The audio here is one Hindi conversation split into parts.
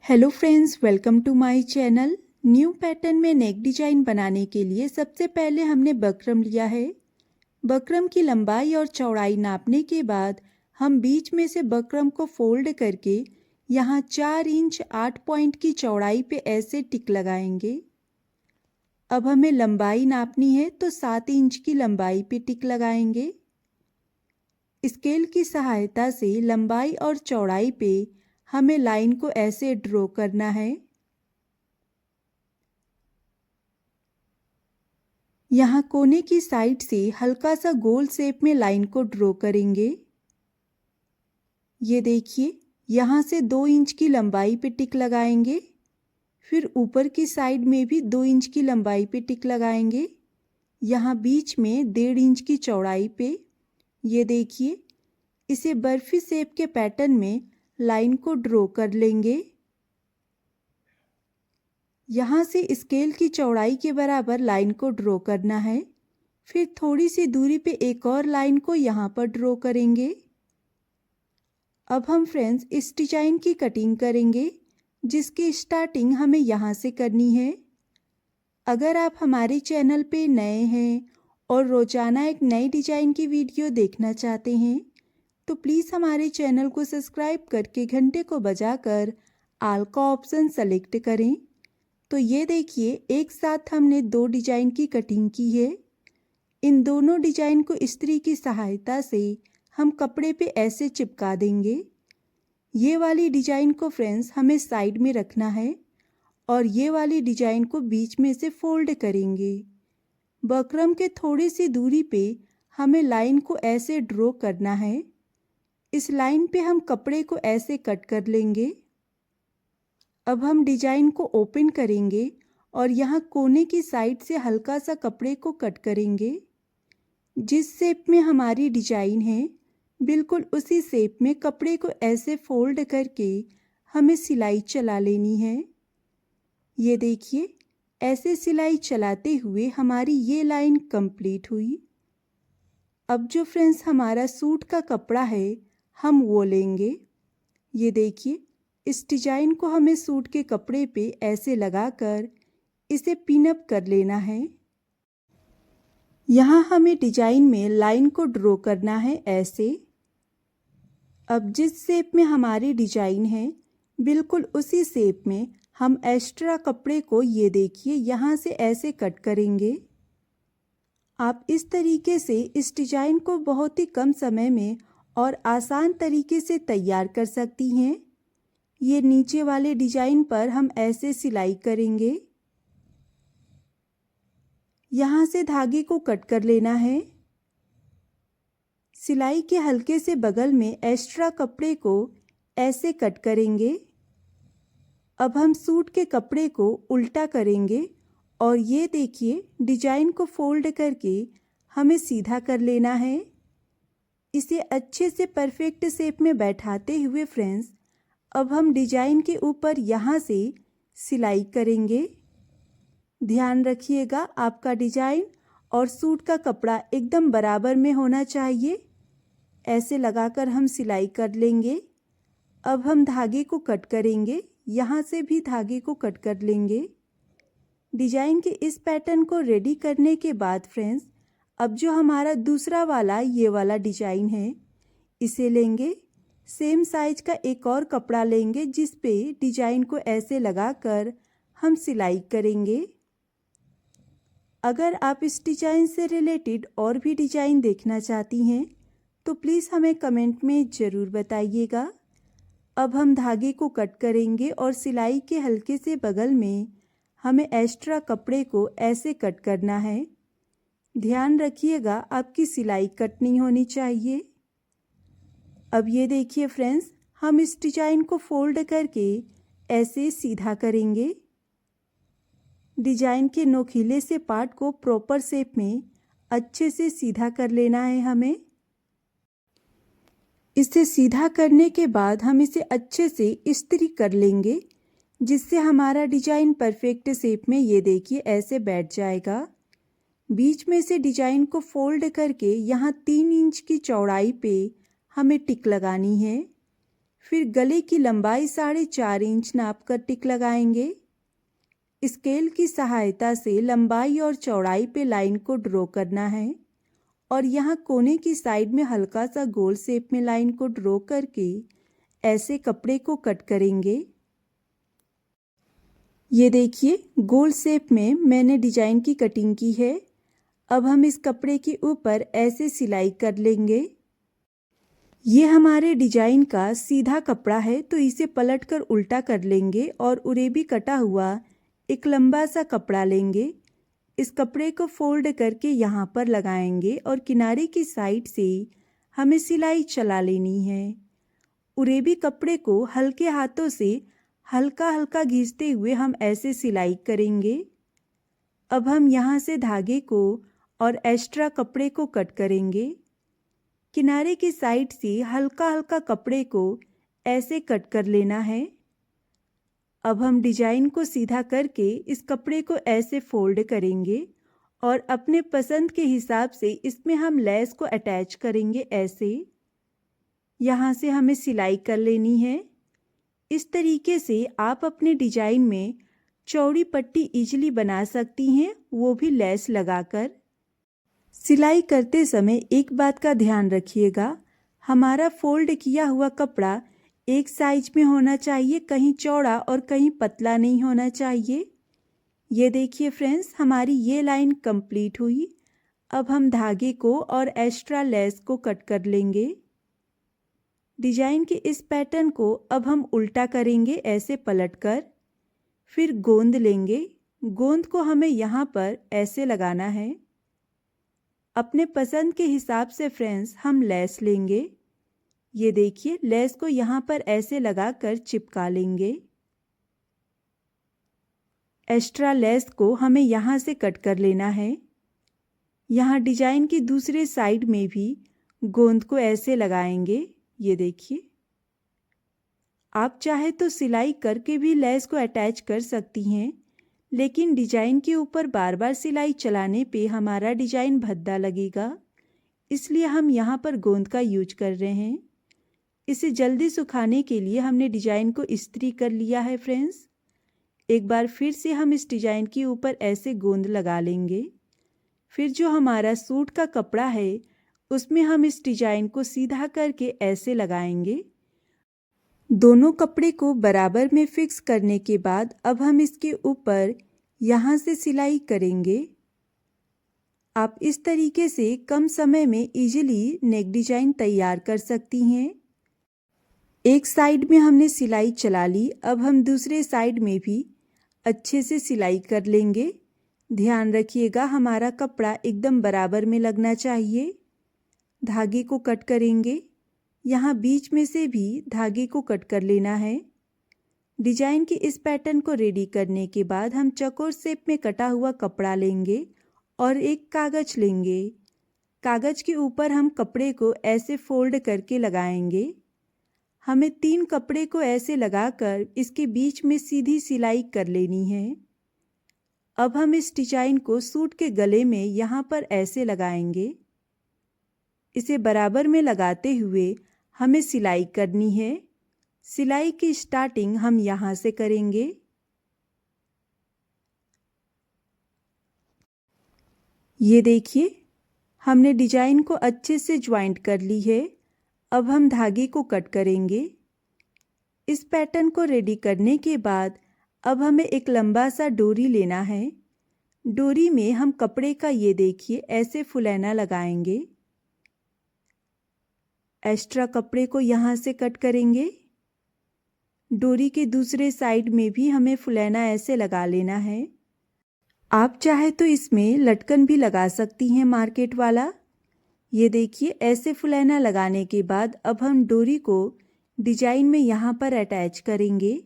Hello friends, welcome to my channel. New pattern में नेक डिजाइन बनाने के लिए सबसे पहले हमने बकरम लिया है। बकरम की लंबाई और चौड़ाई नापने के बाद हम बीच में से बकरम को फोल्ड करके यहाँ 4 इंच 8 पॉइंट की चौड़ाई पे ऐसे टिक लगाएंगे। अब हमें लंबाई नापनी है तो 7 इंच की लंबाई पे टिक लगाएंगे। स्केल की सहायता से लंबाई और चौड़ाई पे हमें लाइन को ऐसे ड्रॉ करना है। यहाँ कोने की साइड से हल्का सा गोल शेप में लाइन को ड्रॉ करेंगे। ये देखिए, यहाँ से 2 इंच की लंबाई पे टिक लगाएंगे। फिर ऊपर की साइड में भी 2 इंच की लंबाई पे टिक लगाएंगे। यहाँ बीच में 1.5 इंच की चौड़ाई पे। ये देखिए, इसे बर्फी शेप के पैटर्न में लाइन को ड्रॉ कर लेंगे। यहाँ से स्केल की चौड़ाई के बराबर लाइन को ड्रॉ करना है। फिर थोड़ी सी दूरी पे एक और लाइन को यहाँ पर ड्रॉ करेंगे। अब हम फ्रेंड्स इस डिजाइन की कटिंग करेंगे, जिसकी स्टार्टिंग हमें यहाँ से करनी है। अगर आप हमारे चैनल पे नए हैं और रोजाना एक नई डिजाइन की वीडियो देखना चाहते हैं तो प्लीज़ हमारे चैनल को सब्सक्राइब करके घंटे को बजाकर ऑल का ऑप्शन सेलेक्ट करें। तो ये देखिए, एक साथ हमने 2 डिजाइन की कटिंग की है। इन दोनों डिजाइन को इस्त्री की सहायता से हम कपड़े पे ऐसे चिपका देंगे। ये वाली डिजाइन को फ्रेंड्स हमें साइड में रखना है और ये वाली डिजाइन को बीच में से फोल्ड करेंगे। बकरम के थोड़ी सी दूरी पे हमें लाइन को ऐसे ड्रॉ करना है। इस लाइन पे हम कपड़े को ऐसे कट कर लेंगे। अब हम डिजाइन को ओपन करेंगे और यहाँ कोने की साइड से हल्का सा कपड़े को कट करेंगे। जिस शेप में हमारी डिजाइन है बिल्कुल उसी शेप में कपड़े को ऐसे फोल्ड करके हमें सिलाई चला लेनी है। ये देखिए, ऐसे सिलाई चलाते हुए हमारी ये लाइन कंप्लीट हुई। अब जो फ्रेंड्स हमारा सूट का कपड़ा है हम वो लेंगे। ये देखिए, इस डिजाइन को हमें सूट के कपड़े पे ऐसे लगाकर इसे पिन अप कर लेना है। यहाँ हमें डिजाइन में लाइन को ड्रॉ करना है ऐसे। अब जिस शेप में हमारी डिजाइन है बिल्कुल उसी शेप में हम एक्स्ट्रा कपड़े को ये देखिए यहाँ से ऐसे कट करेंगे। आप इस तरीके से इस डिजाइन को बहुत ही कम समय में और आसान तरीके से तैयार कर सकती हैं। ये नीचे वाले डिजाइन पर हम ऐसे सिलाई करेंगे। यहाँ से धागे को कट कर लेना है। सिलाई के हल्के से बगल में एक्स्ट्रा कपड़े को ऐसे कट करेंगे। अब हम सूट के कपड़े को उल्टा करेंगे और ये देखिए, डिजाइन को फोल्ड करके हमें सीधा कर लेना है। इसे अच्छे से परफेक्ट शेप में बैठाते हुए फ्रेंड्स अब हम डिजाइन के ऊपर यहाँ से सिलाई करेंगे। ध्यान रखिएगा, आपका डिजाइन और सूट का कपड़ा एकदम बराबर में होना चाहिए। ऐसे लगाकर हम सिलाई कर लेंगे। अब हम धागे को कट करेंगे। यहाँ से भी धागे को कट कर लेंगे। डिजाइन के इस पैटर्न को रेडी करने के बाद फ्रेंड्स अब जो हमारा दूसरा वाला ये वाला डिजाइन है इसे लेंगे। सेम साइज का एक और कपड़ा लेंगे जिस पे डिजाइन को ऐसे लगाकर हम सिलाई करेंगे। अगर आप इस डिजाइन से रिलेटेड और भी डिजाइन देखना चाहती हैं तो प्लीज़ हमें कमेंट में ज़रूर बताइएगा। अब हम धागे को कट करेंगे और सिलाई के हल्के से बगल में हमें एक्स्ट्रा कपड़े को ऐसे कट करना है। ध्यान रखिएगा, आपकी सिलाई कट नहीं होनी चाहिए। अब ये देखिए फ्रेंड्स, हम इस डिजाइन को फोल्ड करके ऐसे सीधा करेंगे। डिजाइन के नोकीले से पार्ट को प्रॉपर शेप में अच्छे से सीधा कर लेना है हमें। इसे सीधा करने के बाद हम इसे अच्छे से इस्त्री कर लेंगे, जिससे हमारा डिजाइन परफेक्ट शेप में ये देखिए ऐसे बैठ जाएगा। बीच में से डिजाइन को फोल्ड करके यहाँ 3 इंच की चौड़ाई पे हमें टिक लगानी है। फिर गले की लंबाई 4.5 इंच नाप कर टिक लगाएंगे। स्केल की सहायता से लंबाई और चौड़ाई पे लाइन को ड्रॉ करना है और यहाँ कोने की साइड में हल्का सा गोल शेप में लाइन को ड्रॉ करके ऐसे कपड़े को कट करेंगे। ये देखिए गोल शेप में मैंने डिजाइन की कटिंग की है। अब हम इस कपड़े के ऊपर ऐसे सिलाई कर लेंगे। ये हमारे डिजाइन का सीधा कपड़ा है तो इसे पलटकर उल्टा कर लेंगे और उरेबी कटा हुआ एक लंबा सा कपड़ा लेंगे। इस कपड़े को फोल्ड करके यहाँ पर लगाएंगे और किनारे की साइड से हमें सिलाई चला लेनी है। उरेबी कपड़े को हल्के हाथों से हल्का हल्का घिसते हुए हम ऐसे सिलाई करेंगे। अब हम यहाँ से धागे को और एक्स्ट्रा कपड़े को कट करेंगे। किनारे की साइड से हल्का हल्का कपड़े को ऐसे कट कर लेना है। अब हम डिजाइन को सीधा करके इस कपड़े को ऐसे फोल्ड करेंगे और अपने पसंद के हिसाब से इसमें हम लेस को अटैच करेंगे। ऐसे यहाँ से हमें सिलाई कर लेनी है। इस तरीके से आप अपने डिजाइन में चौड़ी पट्टी इजीली बना सकती हैं, वो भी लेस लगाकर। सिलाई करते समय एक बात का ध्यान रखिएगा, हमारा फोल्ड किया हुआ कपड़ा एक साइज में होना चाहिए, कहीं चौड़ा और कहीं पतला नहीं होना चाहिए। ये देखिए फ्रेंड्स, हमारी ये लाइन कंप्लीट हुई। अब हम धागे को और एक्स्ट्रा लेस को कट कर लेंगे। डिजाइन के इस पैटर्न को अब हम उल्टा करेंगे ऐसे पलटकर, फिर गोंद लेंगे। गोंद को हमें यहाँ पर ऐसे लगाना है। अपने पसंद के हिसाब से फ्रेंड्स हम लेस लेंगे। ये देखिए लेस को यहाँ पर ऐसे लगाकर चिपका लेंगे। एक्स्ट्रा लेस को हमें यहाँ से कट कर लेना है। यहाँ डिजाइन की दूसरे साइड में भी गोंद को ऐसे लगाएंगे। ये देखिए, आप चाहे तो सिलाई करके भी लेस को अटैच कर सकती हैं, लेकिन डिजाइन के ऊपर बार बार सिलाई चलाने पे हमारा डिजाइन भद्दा लगेगा, इसलिए हम यहाँ पर गोंद का यूज कर रहे हैं। इसे जल्दी सुखाने के लिए हमने डिजाइन को इस्त्री कर लिया है फ्रेंड्स। एक बार फिर से हम इस डिजाइन के ऊपर ऐसे गोंद लगा लेंगे। फिर जो हमारा सूट का कपड़ा है उसमें हम इस डिजाइन को सीधा करके ऐसे लगाएंगे। दोनों कपड़े को बराबर में फिक्स करने के बाद अब हम इसके ऊपर यहाँ से सिलाई करेंगे। आप इस तरीके से कम समय में इजीली नेक डिजाइन तैयार कर सकती हैं। एक साइड में हमने सिलाई चला ली, अब हम दूसरे साइड में भी अच्छे से सिलाई कर लेंगे। ध्यान रखिएगा हमारा कपड़ा एकदम बराबर में लगना चाहिए। धागे को कट करेंगे। यहाँ बीच में से भी धागे को कट कर लेना है। डिजाइन के इस पैटर्न को रेडी करने के बाद हम चौकोर शेप में कटा हुआ कपड़ा लेंगे और एक कागज लेंगे। कागज के ऊपर हम कपड़े को ऐसे फोल्ड करके लगाएंगे। हमें 3 कपड़े को ऐसे लगाकर इसके बीच में सीधी सिलाई कर लेनी है। अब हम इस डिजाइन को सूट के गले में यहाँ पर ऐसे लगाएंगे। इसे बराबर में लगाते हुए हमें सिलाई करनी है। सिलाई की स्टार्टिंग हम यहाँ से करेंगे। ये देखिए हमने डिजाइन को अच्छे से ज्वाइंट कर ली है। अब हम धागे को कट करेंगे। इस पैटर्न को रेडी करने के बाद अब हमें एक लंबा सा डोरी लेना है। डोरी में हम कपड़े का ये देखिए ऐसे फुलैना लगाएंगे। एक्स्ट्रा कपड़े को यहाँ से कट करेंगे। डोरी के दूसरे साइड में भी हमें फुलैना ऐसे लगा लेना है। आप चाहे तो इसमें लटकन भी लगा सकती हैं मार्केट वाला। ये देखिए ऐसे फुलैना लगाने के बाद अब हम डोरी को डिजाइन में यहाँ पर अटैच करेंगे।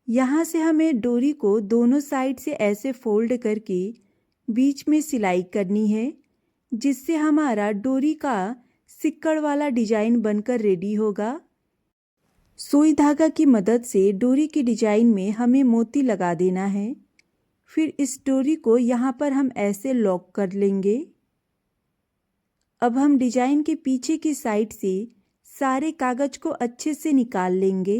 यहाँ से हमें डोरी को दोनों साइड से ऐसे फोल्ड करके बीच में सिलाई करनी है, जिससे हमारा डोरी का सिक्कड़ वाला डिजाइन बनकर रेडी होगा। सुई धागा की मदद से डोरी की डिजाइन में हमें मोती लगा देना है। फिर इस डोरी को यहाँ पर हम ऐसे लॉक कर लेंगे। अब हम डिजाइन के पीछे की साइड से सारे कागज को अच्छे से निकाल लेंगे।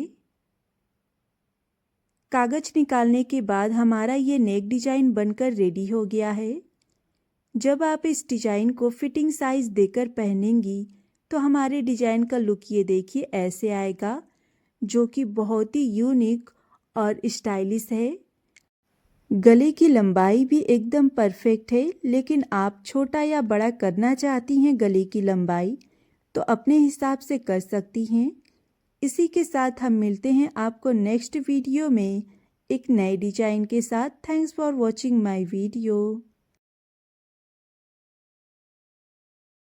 कागज निकालने के बाद हमारा ये नेक डिजाइन बनकर रेडी हो गया है। जब आप इस डिजाइन को फिटिंग साइज देकर पहनेंगी तो हमारे डिजाइन का लुक ये देखिए ऐसे आएगा, जो कि बहुत ही यूनिक और स्टाइलिश है। गले की लंबाई भी एकदम परफेक्ट है, लेकिन आप छोटा या बड़ा करना चाहती हैं गले की लंबाई तो अपने हिसाब से कर सकती हैं। इसी के साथ हम मिलते हैं आपको नेक्स्ट वीडियो में एक नए डिजाइन के साथ। Thanks for watching my video.